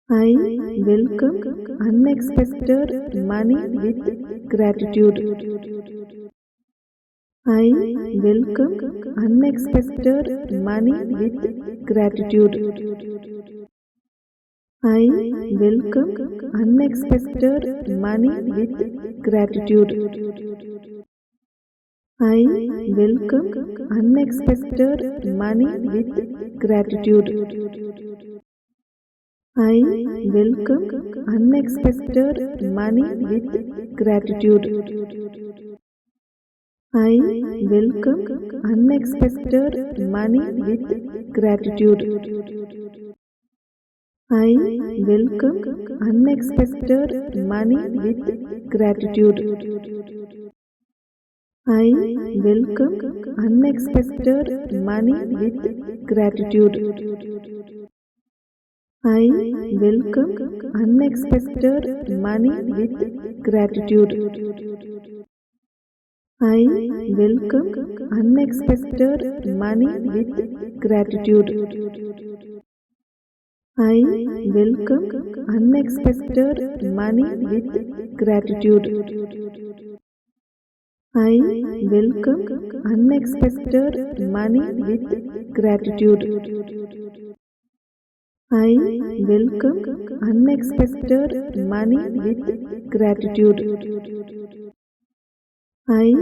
I welcome unexpected money with gratitude. I welcome unexpected money with gratitude. I welcome unexpected money with gratitude. I welcome unexpected money with gratitude. I welcome unexpected money with gratitude. I welcome unexpected money with gratitude. I welcome unexpected money with gratitude. I welcome unexpected money with gratitude. I welcome unexpected money with gratitude. I welcome unexpected money with gratitude. I welcome unexpected money with gratitude. I welcome unexpected money with gratitude. I welcome unexpected money with gratitude. I welcome unexpected money with gratitude. I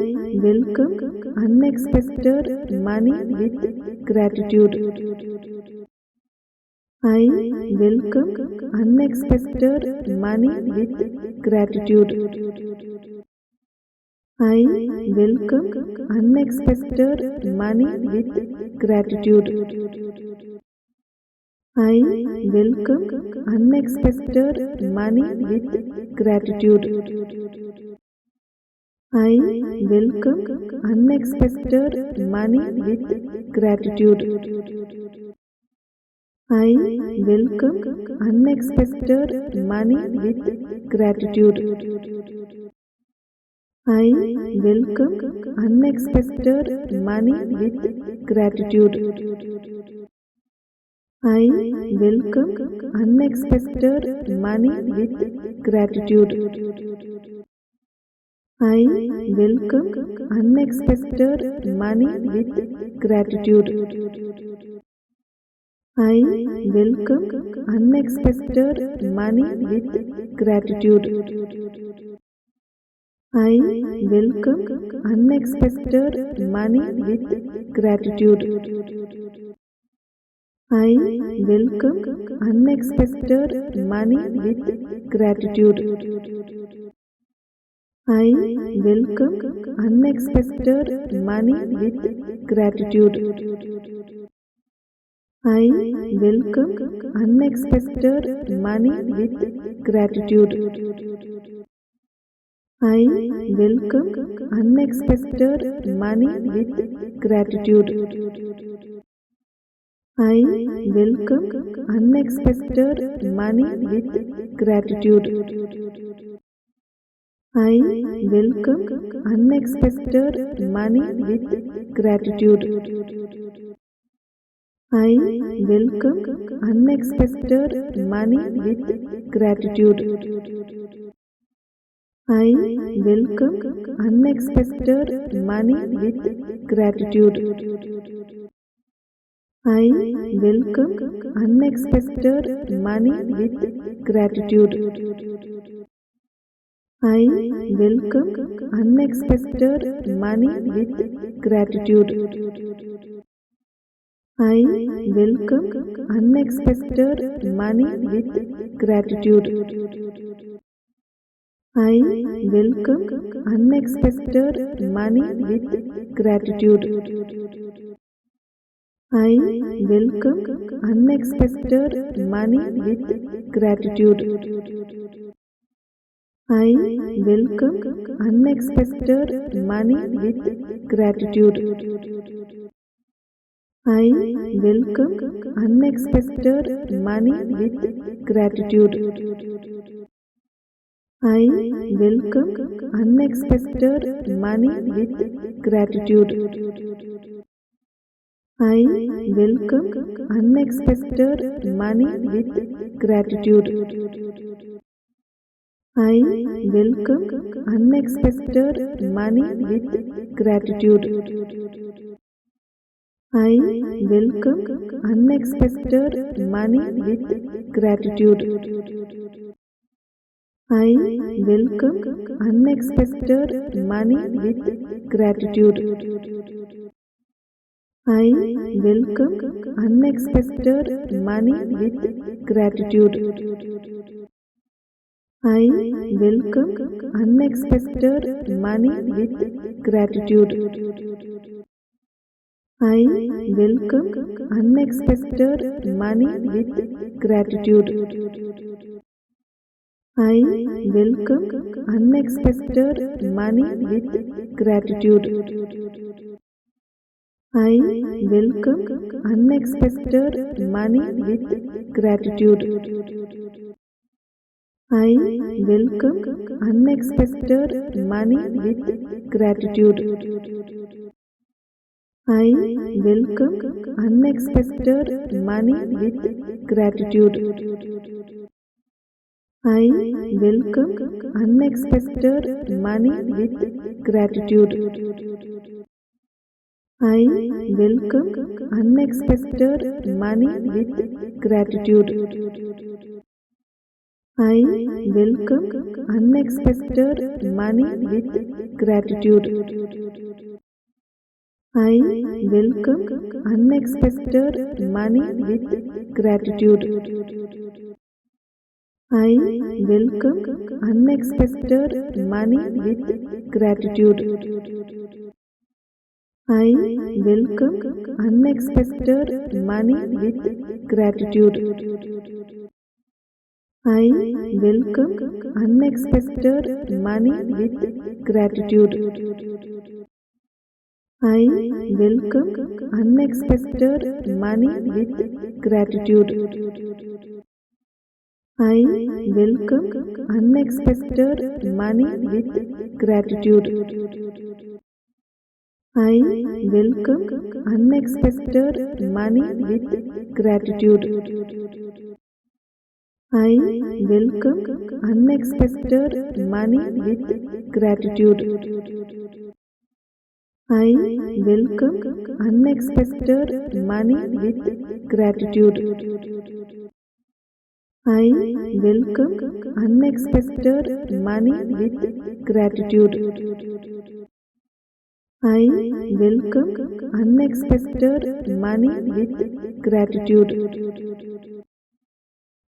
welcome unexpected money with gratitude. I welcome unexpected money with gratitude. I welcome unexpected money with gratitude. I welcome unexpected money with gratitude. I welcome unexpected money with gratitude. I welcome unexpected money with gratitude. I welcome unexpected money with gratitude. I welcome unexpected money with gratitude. I welcome unexpected money with gratitude. I welcome unexpected money with gratitude. I welcome unexpected money with gratitude. I welcome unexpected money with gratitude. I welcome unexpected money with gratitude. I welcome unexpected money with gratitude. I welcome unexpected money with gratitude. I welcome unexpected money with gratitude. I welcome unexpected money with gratitude. I welcome unexpected money with gratitude. I welcome unexpected money with gratitude. I welcome unexpected money with gratitude. I welcome unexpected money with gratitude. I welcome unexpected money with gratitude. I welcome unexpected money with gratitude. I welcome unexpected money with gratitude. I welcome unexpected money with gratitude. I welcome unexpected money with gratitude. I welcome unexpected money with gratitude. I welcome unexpected money with gratitude. I welcome unexpected money with gratitude. I welcome unexpected money with gratitude. I welcome unexpected money with gratitude. I welcome unexpected money with gratitude. I welcome unexpected money with gratitude. I welcome unexpected money with gratitude. I welcome unexpected money with gratitude. I welcome unexpected money with gratitude. I welcome unexpected money with gratitude. I welcome unexpected money with gratitude. I welcome unexpected money with gratitude. I welcome unexpected money with gratitude. I welcome unexpected money with gratitude. I welcome unexpected money with gratitude. I welcome unexpected money with gratitude. I welcome unexpected money with gratitude. I welcome unexpected money with gratitude. I welcome unexpected money with gratitude. I welcome unexpected money with gratitude. I welcome unexpected money with gratitude. I welcome unexpected money with gratitude. I welcome unexpected money with gratitude. I welcome unexpected money with gratitude. I welcome unexpected money with gratitude.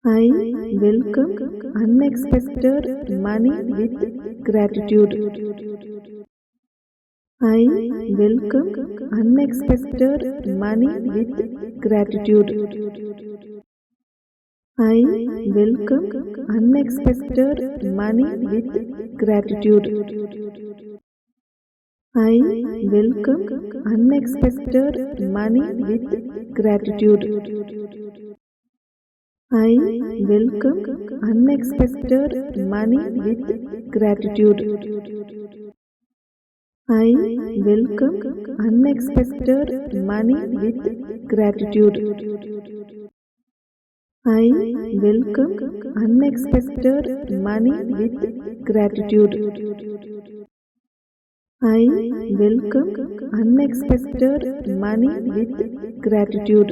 I welcome unexpected money with gratitude. I welcome unexpected money with gratitude. I welcome unexpected money with gratitude. I welcome unexpected money with gratitude. I welcome unexpected money with gratitude. I welcome unexpected money with gratitude. I welcome unexpected money with gratitude.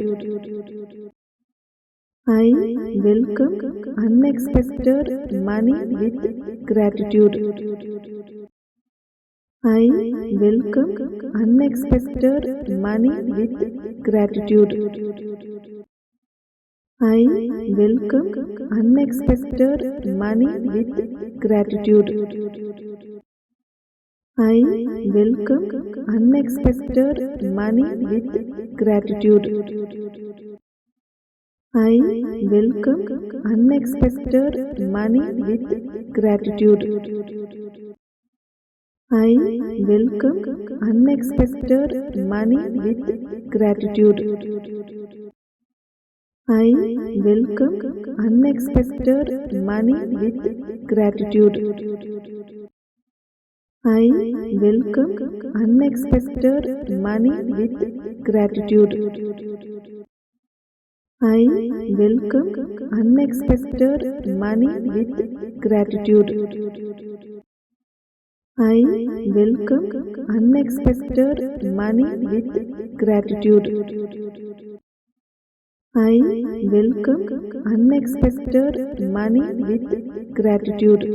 I welcome unexpected money with gratitude. I welcome unexpected money with gratitude. I welcome unexpected money with gratitude. I welcome unexpected money with gratitude. I welcome unexpected money with gratitude. I welcome unexpected money with gratitude. I welcome unexpected money with gratitude. I welcome unexpected money with gratitude. I welcome unexpected money with gratitude. I welcome unexpected money with gratitude. I welcome unexpected money with gratitude.